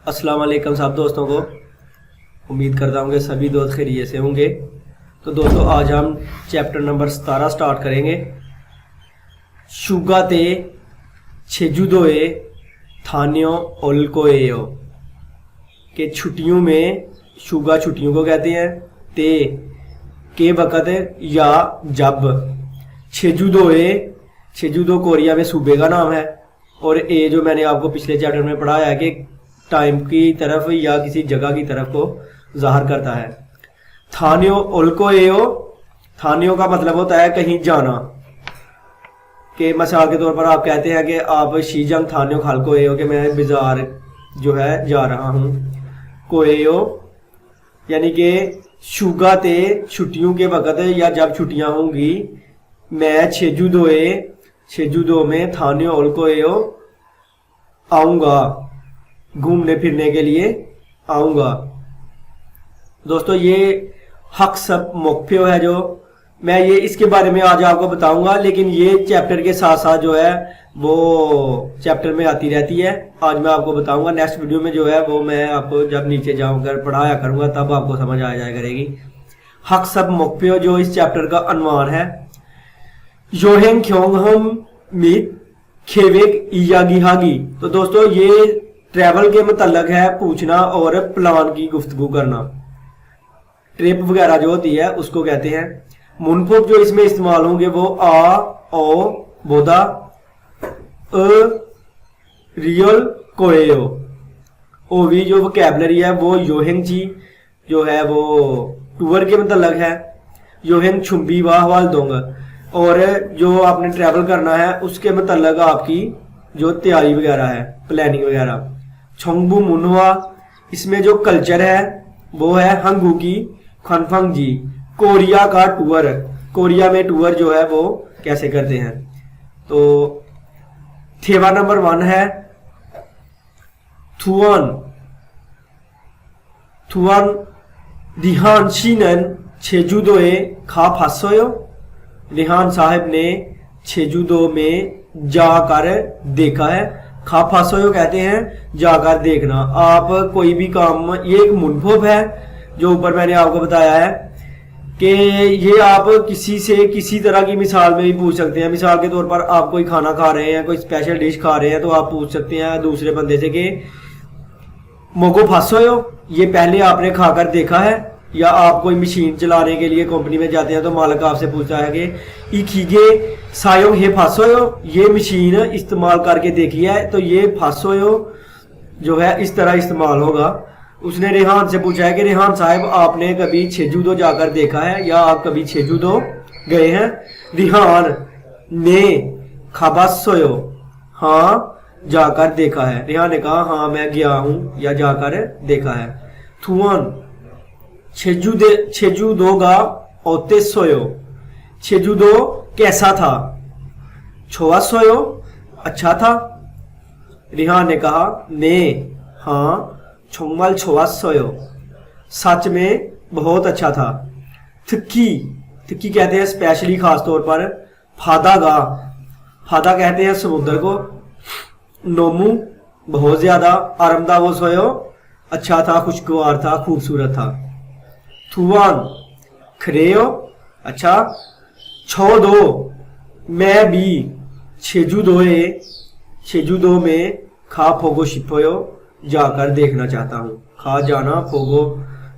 अस्सलाम वालेकुम सब दोस्तों को। उम्मीद करता हूँ कि सभी दोस्त खैरियत से होंगे। तो दोस्तों आज हम चैप्टर नंबर 17 स्टार्ट करेंगे। शुगा ते छेजुदोए थान्यो ओल्कोएयो के छुट्टियों में शुगा छुट्टियों को कहते हैं, ते के वक़्त या जब। छेजुदोए, छेजुदो कोरिया में सूबे का नाम है, और ए जो मैंने आपको पिछले चैप्टर में पढ़ाया है कि टाइम की तरफ या किसी जगह की तरफ को ज़ाहिर करता है। थान्यो ओल्कोएयो, थान्यो का मतलब होता है कहीं जाना। कि मिसाल के तौर पर आप कहते हैं कि आप शीजंग थान्यो खालकोएयो, कि मैं बाजार जो है जा रहा हूँ। कोएयो यानी कि शुगा ते छुट्टियों के वक़्त या जब छुट्टियाँ होंगी, मैं छेजुदोए, छेजुदो में थान्यो ओल्कोएयो आऊँगा, घूमने फिरने के लिए आऊँगा। दोस्तों ये हक सब मोक्फ्यो है, जो मैं ये इसके बारे में आज आपको बताऊंगा, लेकिन ये चैप्टर के साथ साथ जो है वो चैप्टर में आती रहती है। आज मैं आपको बताऊंगा, नेक्स्ट वीडियो में जो है वो मैं आपको जब नीचे जाऊंगा पढ़ाया करूंगा तब आपको समझ आ जाया करेगी। हक सब मोक्फ्यो जो इस चैप्टर का अनवान है। योहेंग ख्योंग हम मीत खेवेक इयागिहागी। तो दोस्तों ये ट्रैवल के मतलब है पूछना और प्लान की गुफ्तगू करना। ट्रिप वगैरह जो होती है उसको कहते हैं। मुनफुक जो इसमें इस्तेमाल होंगे वो आ, ओ, बोदा, अ, रियल, कोएयो। ओवी जो वोकैबलरी है वो योहेंगची जो है वो टूर के मतलब है। योहेंग छुम्बी वाह हवाल दूंगा, और जो आपने ट्रैवल करना है उसके मतलब आपकी जो तैयारी वगैरह है, प्लानिंग वगैरह। छोंगबू मुनवा, इसमें जो कल्चर है वो है हंगू की खनफंग जी। कोरिया का टूर, कोरिया में टूर जो है वो कैसे करते हैं। तो थेवा नंबर 1 है थुआन। थुआन रिहान शीनन छेजुदोए खा फासोयो। रिहान साहब ने छेजुदो में जाकर देखा है। खा फासोयो कहते हैं जाकर देखना। आप कोई भी काम, ये एक मुनफुब है जो ऊपर मैंने आपको बताया है कि ये आप किसी से किसी तरह की मिसाल में भी पूछ सकते हैं। मिसाल के तौर पर आप कोई खाना खा रहे हैं, कोई स्पेशल डिश खा रहे हैं, तो आप पूछ सकते हैं दूसरे बंदे से कि मोगो फासोयो, ये पहले आपने खाकर देखा है। या आप कोई मशीन चलाने के लिए कंपनी में जाते हैं तो मालिक आपसे पूछता है कि इखीगे सायोंग हे फासोयो, ये मशीन इस्तेमाल करके देखी है, तो ये फासोयो जो है इस तरह इस्तेमाल होगा। उसने रेहान से पूछा है कि रेहान साहब आपने कभी छेजुदो जाकर देखा है, या आप कभी छेजुदो गए हैं। रेहान ने खाबासोयो, हाँ जाकर देखा है। रेहान ने कहा हाँ मैं गया हूं या जाकर देखा है। थुआन छेजुदो गा ओते सोयो, छेजुदो कैसा था। छोआ सोयो, अच्छा था। रेहान ने कहा ने, हाँ छोमल छोआ सोयो, सच में बहुत अच्छा था। थकी, थकी कहते हैं स्पेशली खास तौर पर। फादा गा, फादा कहते हैं समुद्र को। नोमू बहुत ज्यादा। आरामदा वो सोयो, अच्छा था, खुशगवार था, खूबसूरत था। थुआन खरेयो, अच्छा। छो दो, मैं भी छेजुदोए, छेजुदो में खा फोगो शिपोयो, जाकर देखना चाहता हूँ। खा जाना, फोगो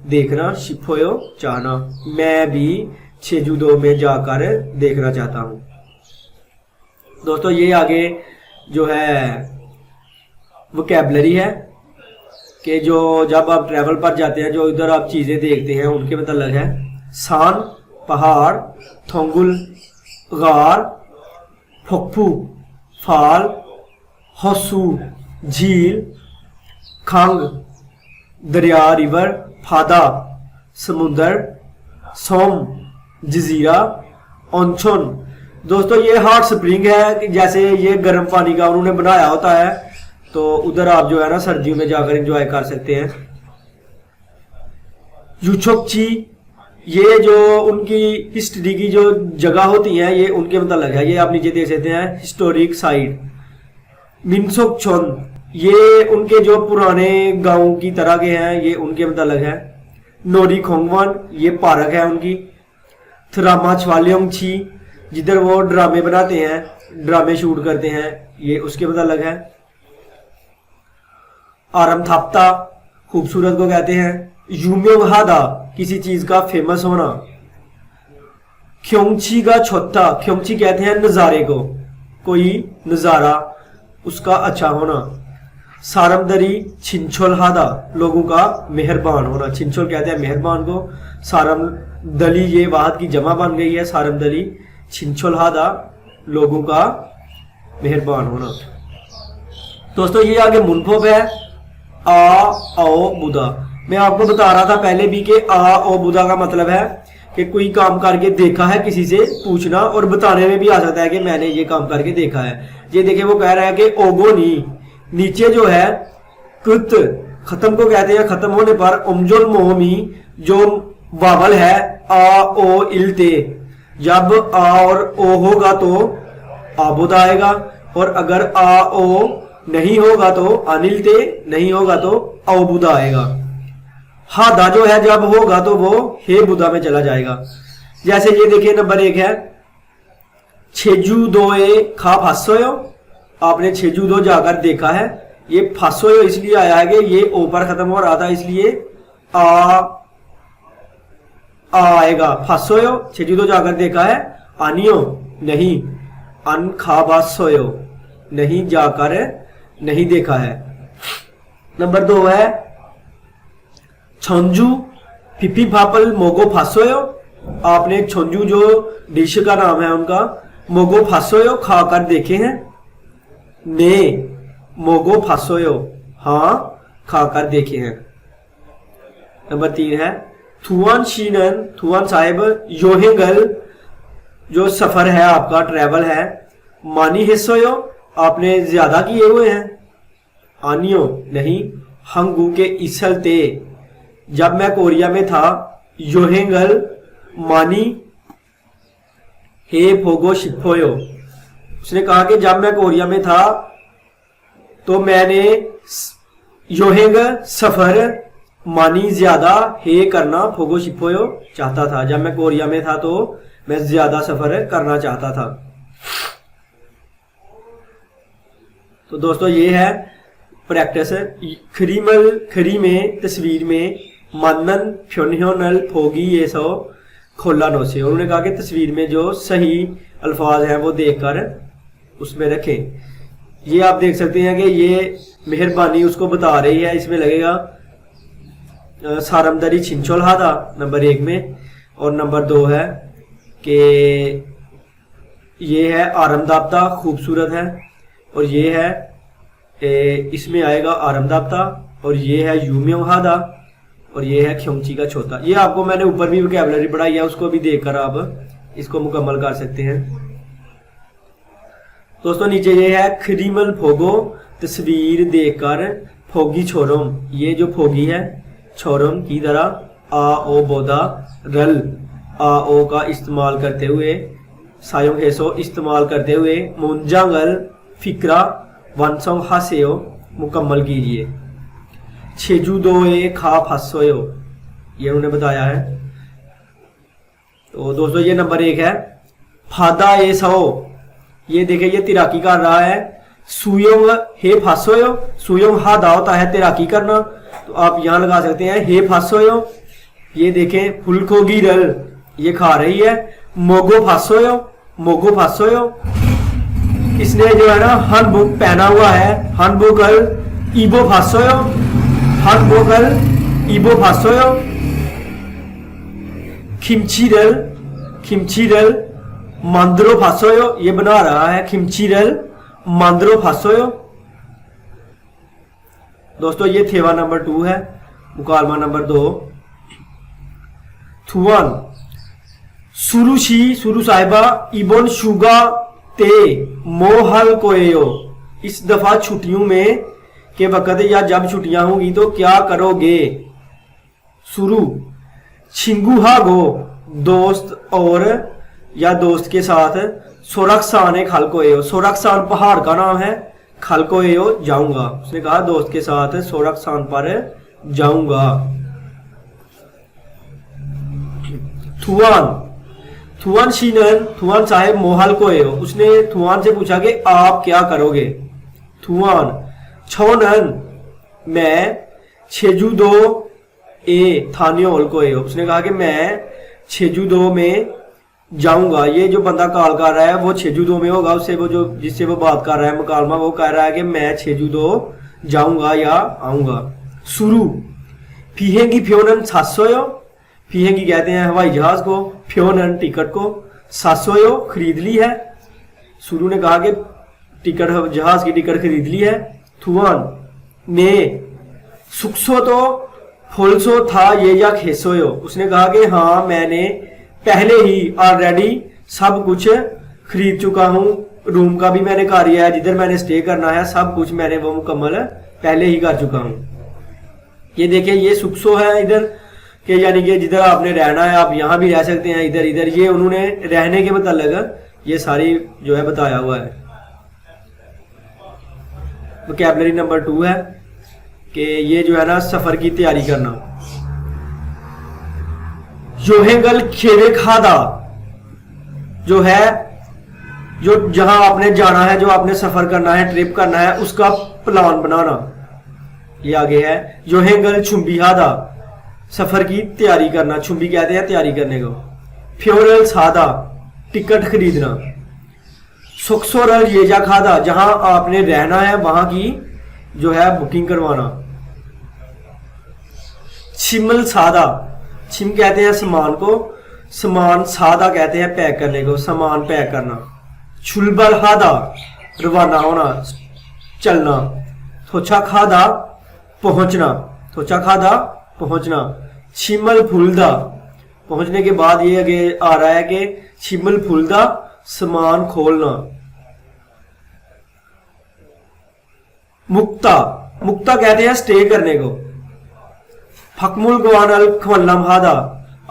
देखना, शिपोयो चाहना। मैं भी छेजुदो में जाकर देखना चाहता हूँ। दोस्तों ये आगे जो है वोकैबलरी है कि जो जब आप ट्रैवल पर जाते हैं, जो इधर आप चीज़ें देखते हैं उनके मतलब है। सान पहाड़, थोंगुल गार, फोकफू फाल, होसू झील, खांग दरिया रिवर, फादा समुंदर, सोम जजीरा, ओंचोन। दोस्तों ये हॉट स्प्रिंग है, जैसे ये गर्म पानी का उन्होंने बनाया होता है, तो उधर आप जो है ना सर्दियों में जाकर एंजॉय कर सकते हैं। यूचोकची, ये जो उनकी हिस्ट्री की जो जगह होती है ये उनके मतलब है। ये आप नीचे देख सकते हैं हिस्टोरिक साइट। मिनसोक छोन, ये उनके जो पुराने गांव की तरह के हैं, ये उनके मतलब है। नोरी खोंगवान ये पार्क है उनकी। थरामा छवालियोंग छी जिधर वो ड्रामे बनाते हैं, ड्रामे शूट करते हैं, ये उसके मतलब है। आरम थाप्ता खूबसूरत को कहते हैं। यूम्योंग हादा किसी चीज का फेमस होना। ख्योंगची का छोटा, ख्योंगची कहते हैं नजारे को, कोई नजारा उसका अच्छा होना। सारमदरी छिंछोल हादा लोगों का मेहरबान होना, छिंछोल कहते हैं मेहरबान को। सारमदली ये वाहद की जमा बन गई है, सारमदली छिंछोल हादा लोगों का मेहरबान होना। दोस्तों ये आगे मुनफोब है आ आओ बुदा। मैं आपको बता रहा था पहले भी कि आ ओ बुदा का मतलब है कि कोई काम करके देखा है, किसी से पूछना, और बताने में भी आ सकता है कि मैंने ये काम करके देखा है। ये देखिए वो कह रहा है कि ओगो नी, नीचे जो है कृत खत्म को कहते हैं, खत्म होने पर उमजुल मोहमी जो वावल है आ ओ इलते, जब आ और ओ होगा तो आबुद आएगा, और अगर आ ओ नहीं होगा तो अनिलते, नहीं होगा तो अवबुद आएगा। हादा जो है जब होगा तो वो हे बुदा में चला जाएगा। जैसे ये देखिए नंबर 1 है छेजू दो ए खा फासोयो, आपने छेजू दो जाकर देखा है। ये फासोयो इसलिए आया है कि ये ओ पर खत्म हो रहा था, इसलिए आ आएगा। फासोयो छेजू दो जाकर देखा है। आनियो नहीं, अन खा बासोयो नहीं जाकर नहीं देखा है। नंबर 2 है छोंजू फिफी फापल मोगो फासोयो, आपने छोंजू जो डिश का नाम है उनका, मोगो फासोयो खाकर देखे हैं। ने मोगो फासोयो हाँ खाकर देखे हैं। नंबर 3 है थुआन शीनन, थुआन साहिब योहेगल जो सफर है आपका, ट्रेवल है। मानी हिस्सोयो आपने ज्यादा किए हुए हैं। आनियो नहीं, हंगू के इसलते जब मैं कोरिया में था। योहेंगल मानी हे फोगो शिफोयो, उसने कहा कि जब मैं कोरिया में था तो मैंने योहेंग सफर मानी ज्यादा, हे करना, फोगो शिफोयो चाहता था। जब मैं कोरिया में था तो मैं ज्यादा सफर करना चाहता था। तो दोस्तों ये है प्रैक्टिस। खरीमल खरी में तस्वीर में मानन फ्योन्योनल फोगी ये सो खोला नोसे, उन्होंने कहा कि तस्वीर में जो सही अल्फाज हैं वो देखकर उसमें रखें। ये आप देख सकते हैं कि ये मेहरबानी उसको बता रही है। इसमें लगेगा सारमदरी छिंचोल हादा नंबर 1 में, और नंबर 2 है कि ये है आरामदाब्ता खूबसूरत है, और ये है इसमें आएगा आरामदाब्ता, और ये है यूम्योंग हादा, और ये है ख्योंगची का छोटा। ये आपको मैंने ऊपर भी वोकैबुलरी पढ़ाई है, उसको भी देखकर आप इसको मुकम्मल कर सकते हैं। दोस्तों नीचे ये है खरीमल फोगो तस्वीर देखकर फोगी छोरम, ये जो फोगी है छोरम की तरह आ ओ बोधा रल आ ओ का इस्तेमाल करते हुए, सायोंग हेसो इस्तेमाल करते हुए मुंजांगल फिक्रा वंसोंग हासेयो मुकम्मल कीजिए। छेजू दो ए खा फासोयो ये उन्होंने बताया है। तो दोस्तों ये नंबर 1 है फादा ए सो, ये देखिए ये तिराकी कर रहा है। सुयोंग हे फासोयो, सुयोंग हादा होता है तिराकी करना, तो आप यहां लगा सकते हैं हे फासोयो। ये देखें फुलकोगी रल ये खा रही है। मोगो फासोयो, मोगो फासोयो, इसने जो है ना हनबुक पहना हुआ है। हनबुकल इबो फासोयो, हनबुकल इबो फासोयो। खिमचीरल, खिमचीरल मांद्रो फासोयो, ये बना रहा है खिमचीरल मांद्रो फासोयो। दोस्तों ये थेवा नंबर 2 है। मुकालमा नंबर 2 थुआन सुरुशी सुरु साहिबा इबन शुगा ते मोहल कोयो, इस दफा छुट्टियों में के वक्त या जब छुट्टियां होंगी तो क्या करोगे। सुरु छिंगुहा गो दोस्त और या दोस्त के साथ। सोरक्सान एक हल कोयो, सोरक्सान पहाड़ का नाम है, खल को एयो जाऊंगा, उसने कहा दोस्त के साथ सोरख स्थान पर जाऊंगा। थुआन, थुआन शीनन, थुआन साहेब मोहल को एयो, उसने थुआन से पूछा कि आप क्या करोगे। थुआन छोनन, मैं छेजूदो ए थानियोल को एयो, उसने कहा कि मैं छेजूदो में जाऊंगा। ये जो बंदा कॉल कर रहा है वो छेजूदो में होगा, उससे वो जो जिससे वो बात कर रहा है मुकालमा, वो कह रहा है कि मैं छेजूदो जाऊंगा या आऊंगा। शुरू फीहेंगी फ्योनन सासोयो, फीहेंगी कहते हैं हवाई जहाज को, फ्योनन टिकट को, सासोयो खरीद ली है। शुरू ने कहा कि टिकट जहाज की टिकट खरीद ली है। थुआन ने सुखसो तो फुलसो था ये या खेसोयो, उसने कहा कि हाँ मैंने पहले ही ऑलरेडी सब कुछ खरीद चुका हूँ, रूम का भी मैंने कर लिया है, जिधर मैंने स्टे करना है सब कुछ मैंने वो मुकम्मल पहले ही कर चुका हूँ। ये देखिए ये सुखसो है इधर के, यानी कि जिधर आपने रहना है आप यहाँ भी रह सकते हैं, इधर इधर ये उन्होंने रहने के मतलब ये सारी जो है बताया हुआ है। वोकैबुलरी नंबर 2 है कि ये जो है ना सफर की तैयारी करना। योहेंगल खेवे खादा जो है, जो जहां आपने जाना है, जो आपने सफर करना है, ट्रिप करना है, उसका प्लान बनाना, ये आगे है। योहेंगल छुम्बी हादा, सफर की तैयारी करना, छुम्बी कहते हैं तैयारी करने को। फ्योरल सादा, टिकट खरीदना। सुखसोरल येजा खादा, जहां आपने रहना है वहां की जो है बुकिंग करवाना। छिमल सादा, छिम कहते हैं सामान को, सामान सादा कहते हैं पैक करने को, सामान पैक करना। छुलबल हादा, रवाना होना, चलना। थोचा खादा, पहुंचना, थोचा खादा पहुंचना। छिमल फुलदा, पहुंचने के बाद ये आगे आ रहा है कि छिमल फुलदा सामान खोलना। मुक्ता, मुक्ता कहते हैं स्टे करने को। फकमुल गवानल खवल्लम हादा,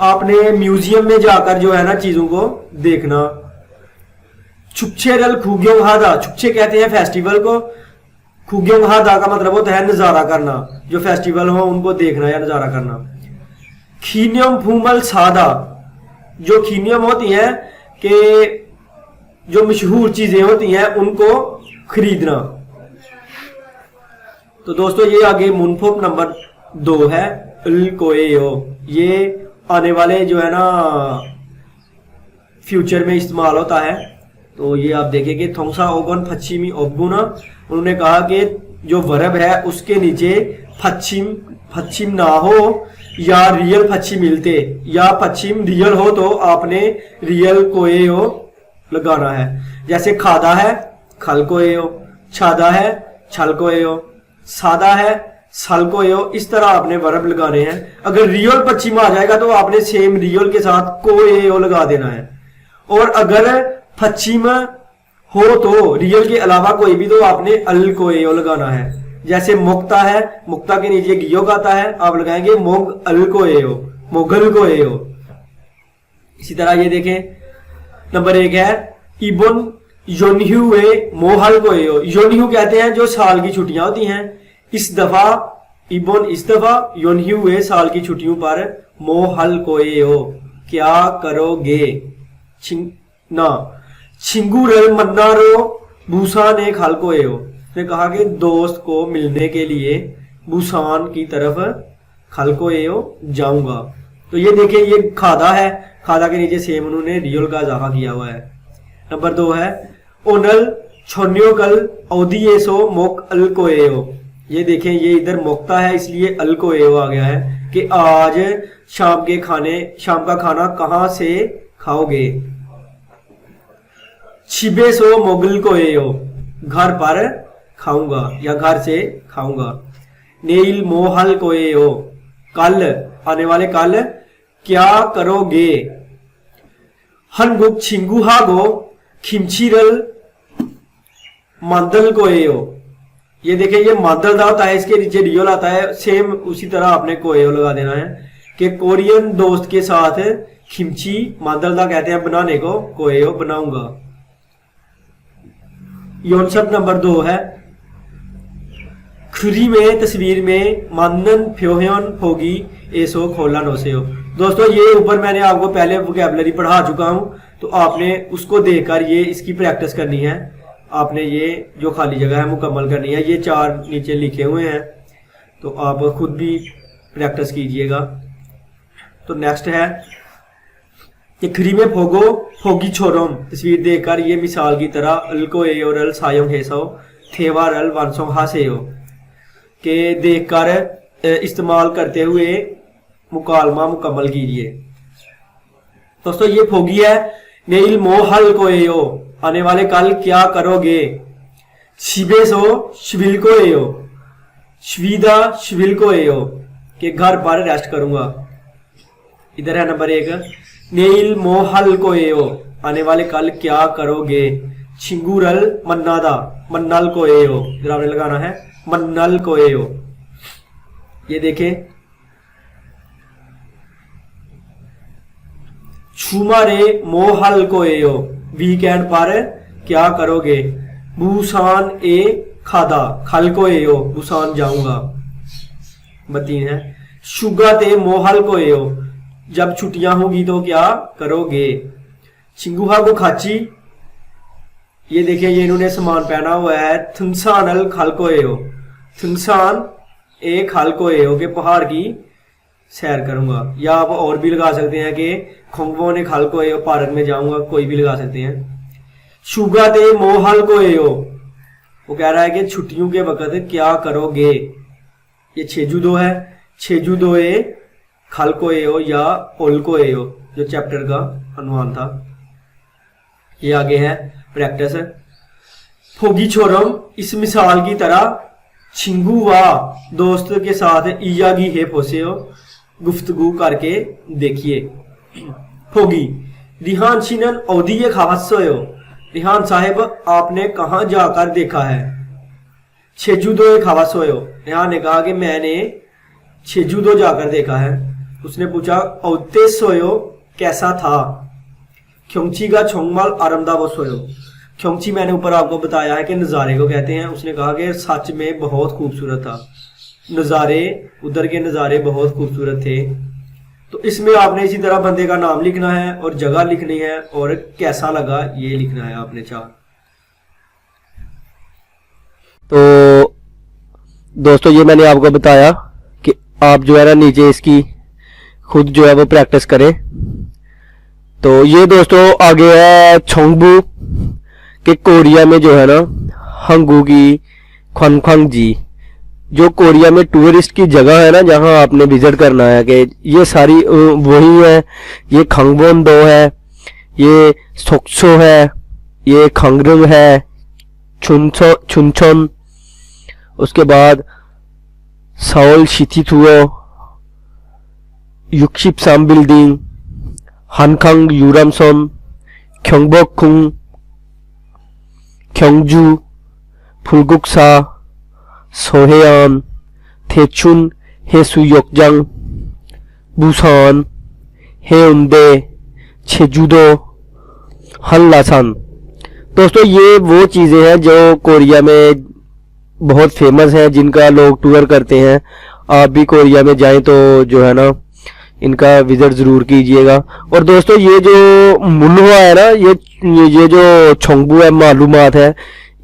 आपने म्यूजियम में जाकर जो है ना चीजों को देखना। छुपछेरल खुग्यों हादा, छुपछे कहते हैं फेस्टिवल को, खुग्यों हादा का मतलब होता है नजारा करना, जो फेस्टिवल हो उनको देखना या नजारा करना। खीनियम फूमल सादा, जो खीनियम होती हैं कि जो मशहूर चीजें होती हैं उनको खरीदना। तो दोस्तों ये आगे मुनफुक नंबर 2 है, कोएयो, ये आने वाले जो है ना फ्यूचर में इस्तेमाल होता है। तो ये आप देखें कि थोंगसा ओगन पश्चिमी ओबगुना, उन्होंने कहा कि जो वर्ब है उसके नीचे पश्चिम ना हो या रियल पश्चिम मिलते, या पश्चिम रियल हो तो आपने रियल कोएयो लगाना है। जैसे खादा है खल कोएयो, छादा है छल कोएयो, सादा है सल कोएयो, इस तरह आपने वर्ब लगाने हैं। अगर रियल पश्चिम आ जाएगा तो आपने सेम रियल के साथ कोएयो लगा देना है, और अगर पश्चिम हो तो रियल के अलावा कोई भी तो आपने अल कोएयो लगाना है। जैसे मुक्ता है, मुक्ता के नीचे गियोग आता है, आप लगाएंगे मोग अल कोएयो, मोगल कोएयो। इसी तरह ये देखें नंबर 1 है इबन योन्ह्यूए मोहल कोएयो, योन्ह्यू कहते हैं जो साल की छुट्टियां होती हैं। इस दफा इबन, इस दफा योन्ह्यूए साल की छुट्टियों पर, मोहल कोएयो क्या करोगे। ना छिंगुरल मन्नारो बुसान एक हल कोएयो, ने कहा कि दोस्त को मिलने के लिए बुसान की तरफ खल कोएयो जाऊंगा। तो ये देखिए ये खादा है, खादा के नीचे सेम उन्होंने रियल का इजाफा किया हुआ है। नंबर 2 है ओनल छोन्यो कल औदियेसो मोक अल कोएयो, ये देखें ये इधर मोक्ता है इसलिए अल कोएयो आ गया है कि आज शाम का खाना कहां से खाओगे। छिबे सो मोगल कोएयो, घर पर खाऊंगा या घर से खाऊंगा। नेल मोहल कोएयो, कल आने वाले कल क्या करोगे। हनगुक छिंगुहागो खिमचीरल मादल कोएयो, ये देखिए ये मादल दा होता है, इसके नीचे रियल आता है, सेम उसी तरह आपने कोएयो लगा देना है कि कोरियन दोस्त के साथ खिमची, मादल दा कहते हैं बनाने को, कोएयो बनाऊंगा। योनसप नंबर 2 है खरी में तस्वीर में मानन फ्योहन होगी एसो खोला नोसे हो। दोस्तों ये ऊपर मैंने आपको पहले वोकैबुलरी पढ़ा चुका हूं, तो आपने उसको देखकर ये इसकी प्रैक्टिस करनी है। आपने ये जो खाली जगह है मुकम्मल करनी है। ये 4 नीचे लिखे हुए हैं, तो आप खुद भी प्रैक्टिस कीजिएगा। तो नेक्स्ट है कि खरी में फोगो फोगी छोरोम, तस्वीर देखकर ये मिसाल की तरह अल्को ए और अल सायों हेसो थेवार अल वांसों हासे हो के देखकर इस्तेमाल करते हुए मुकालमा मुकम्मल कीजिए। दोस्तों ये फोगी है नेल मोहल को एयो, आने वाले कल क्या करोगे। शिबे सो शिविल को एयो, श्वीदा शिविल को एयो के घर पर रेस्ट करूंगा। इधर है नंबर 1 नेल मोहल को एयो, आने वाले कल क्या करोगे। छिंगूरल मन्नादा मन्नल को एयो, इधर आपने लगाना है मन्नल को एयो। ये देखें छुमारे मोहल को एयो, वीकेंड पर क्या करोगे। बुसान ए खादा खल को एयो, बुसान जाऊंगा। बतीन है शुगा ते मोहल को एयो, जब छुट्टियां होगी तो क्या करोगे। चिंगुहा को खाची, ये देखिए ये इन्होंने सामान पहना हुआ है। थुंसान अल खल को एयो, थुंसान ए खल को एयो के पहाड़ की सैर करूंगा। या आप और भी लगा सकते हैं कि खोंगवो ने खल को एयो पार्क में जाऊंगा, कोई भी लगा सकते हैं। शुगा ते मोहल को एयो, वो कह रहा है कि छुट्टियों के वक्त क्या करोगे। ये छेजुदो है, छेजुदो ए खल को एयो या ओल को एयो, जो चैप्टर का अनुमान था। ये आगे है प्रैक्टिस। फोगी छोरम, इस मिसाल की तरह छिंगू वा दोस्त के साथ इयागी है पोसे हो, गुफ्तगू करके देखिए। फोगी रिहान शिनन औदिये खावत्सो, रिहान साहिब आपने कहां जाकर देखा है। छेजुदो खावत्सो, रिहान ने कहा कि मैंने छेजुदो जाकर देखा है। उसने पूछा औते सोयो कैसा था। ख्योंगची का छोंगमाल आरमदा वो सोयो, ख्योंगची मैंने ऊपर आपको बताया है कि नज़ारे को कहते हैं। उसने कहा कि सच में बहुत खूबसूरत था, नज़ारे उधर के नज़ारे बहुत खूबसूरत थे। तो इसमें आपने इसी तरह बंदे का नाम लिखना है और जगह लिखनी है और कैसा लगा ये लिखना है आपने 4। तो दोस्तों ये मैंने आपको बताया कि आप जो है ना नीचे इसकी खुद जो है वो प्रैक्टिस करें। तो ये दोस्तों आगे है छोंगबू के कोरिया में जो है ना हंगू की ख्वांगख्वांग जी, जो कोरिया में टूरिस्ट की जगह है ना जहां आपने विजिट करना है। कि ये सारी वही है। ये खंगबोन-दो है, ये सोक्सो है, ये खंगरुंग है, चुनचोन, उसके बाद साउल शिथिथुओ, युक्शिपसाम बिल्डिंग, हानखांग यूरामसन, ख्योंगबोकुंग, ख्योंगजू, फुलगुक्सा, सोहेयान, थेचुन, हेसुयोकजांग, बुसान, हेउंडे, छेजुदो, हल्लासान। दोस्तों ये वो चीज़ें हैं जो कोरिया में बहुत फेमस हैं, जिनका लोग टूर करते हैं। आप भी कोरिया में जाएं तो जो है ना इनका विजिट ज़रूर कीजिएगा। और दोस्तों ये जो मुनवा है ना, ये जो छोंगबू है मालूमात है,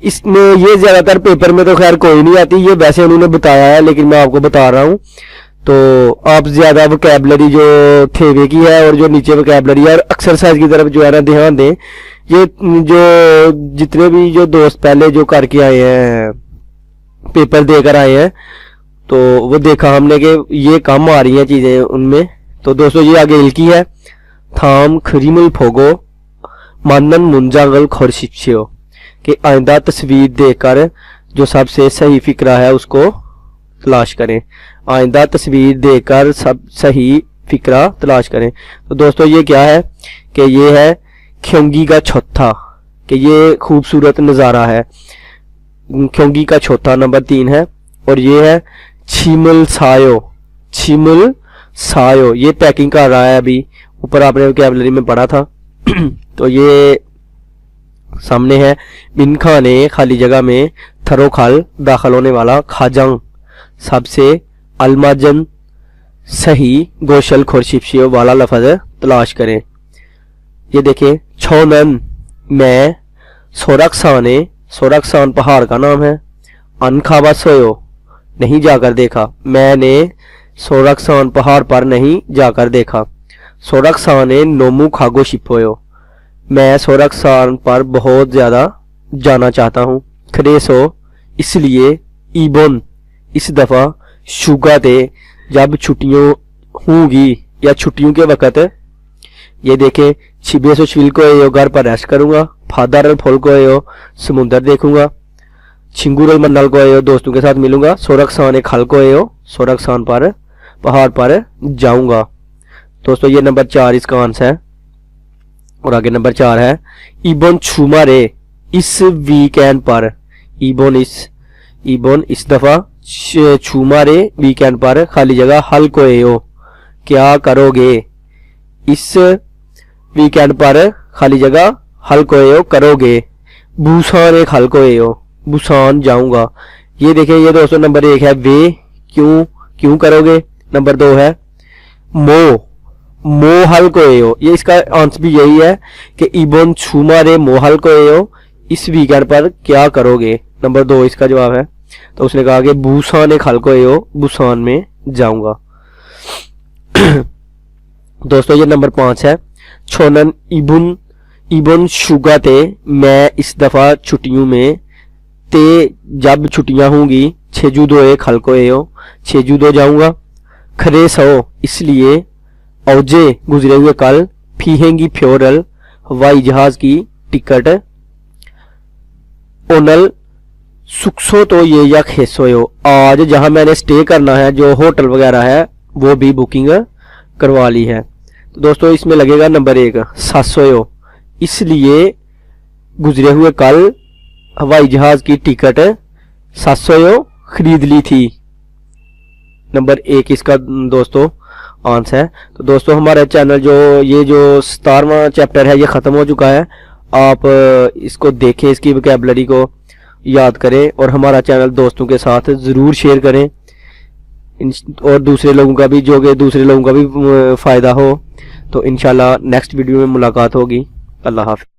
इसमें ये ज़्यादातर पेपर में तो खैर कोई नहीं आती, ये वैसे उन्होंने बताया है लेकिन मैं आपको बता रहा हूँ। तो आप ज़्यादा वोकैबुलरी जो थेवे की है और जो नीचे वोकैबुलरी है और एक्सरसाइज की तरफ जो है ना ध्यान दें। ये जो जितने भी जो दोस्त पहले जो करके आए हैं, पेपर देकर आए हैं, तो वो देखा हमने कि ये कम आ रही हैं चीज़ें उनमें। तो दोस्तों ये आगे इल्की है थाम खरीमुल फोगो मानन मुंजागल खोरशिप्सियो, कि आइंदा तस्वीर देखकर जो सबसे सही फिक्रा है उसको तलाश करें। आइंदा तस्वीर देखकर सब सही फिक्रा तलाश करें। तो दोस्तों ये क्या है कि ये है ख्योंगी का चौथा, कि ये खूबसूरत नज़ारा है। ख्योंगी का चौथा नंबर 3 है। और ये है छिमुल सायो, छिमुल सायो, ये पैकिंग कर रहा है अभी, ऊपर आपने वोकैबुलरी में पढ़ा था। तो ये सामने है बिनखा ने खाली जगह में थरोखाल दाखिल होने वाला, खाजंग सबसे, अलमाजन सही, गोशल खुरशिपशियों वाला लफ्ज तलाश करें। ये देखें, छोनन मैं, सोरक्साने, सोरक्सान पहाड़ का नाम है, अनखाबा सोयो नहीं जाकर देखा, मैंने सोरक्सान पहाड़ पर नहीं जाकर देखा, सोरक्साने नोमू खागो शिपोयो मैं सोरक्सान पर बहुत ज्यादा जाना चाहता हूँ, खरेसो इसलिए, ईबोन इस दफा, शुगाते जब छुट्टियों होंगी या छुट्टियों के वक्त। ये देखें, छिबेसो छिल को एयो घर पर रेस्ट करूंगा, फादर फुल को एयो समुंदर देखूंगा, छिंगुरल मन्नल को एयो दोस्तों के साथ मिलूंगा, सोरक्सान खल को एयो सोरक्सान पर पहाड़ पर जाऊंगा। दोस्तों ये नंबर 4 इसका आंसर है। और आगे नंबर 4 है, इबोन छुमारे इस वीकेंड पर, इबोन इस दफा, छुमारे वीकेंड पर, खाली जगह हल को एयो क्या करोगे, इस वीकेंड पर खाली जगह हल को एयो करोगे, बुसान एक हल को एयो बुसान जाऊंगा। ये देखिए, ये दोस्तों नंबर 1 है वे क्यों करोगे, नंबर 2 है मोहल को एयो, ये इसका आंसर भी यही है कि इबोन छुमारे मोहल को एयो इस वीकेंड पर क्या करोगे, नंबर 2 इसका जवाब है। तो उसने कहा कि बुसान एक हल को एयो बुसान में जाऊंगा। दोस्तों ये नंबर 5 है, छोनन इबुन शुगाते मैं इस दफा छुट्टियों में, ते जब छुट्टियां होंगी, छेजुदो एक हल को एयो छेजुदो जाऊंगा, खरे सो इसलिए, औजे गुजरे हुए कल, फीहेंगी फ्योरल हवाई जहाज की टिकट, ओनल सुक्सो तो ये या खेसोयो आज जहां मैंने स्टे करना है, जो होटल वगैरह है वो भी बुकिंग करवा ली है। तो दोस्तों इसमें लगेगा नंबर 1 सासोयो इसलिए गुजरे हुए कल हवाई जहाज की टिकट सासोयो खरीद ली थी, नंबर 1 इसका दोस्तों आंसर है। तो दोस्तों हमारा चैनल जो 17वां चैप्टर है ये ख़त्म हो चुका है। आप इसको देखें, इसकी वोकैबुलरी को याद करें और हमारा चैनल दोस्तों के साथ ज़रूर शेयर करें और दूसरे लोगों का भी फ़ायदा हो। तो इंशाल्लाह नेक्स्ट वीडियो में मुलाकात होगी। अल्लाह हाफ़िज़।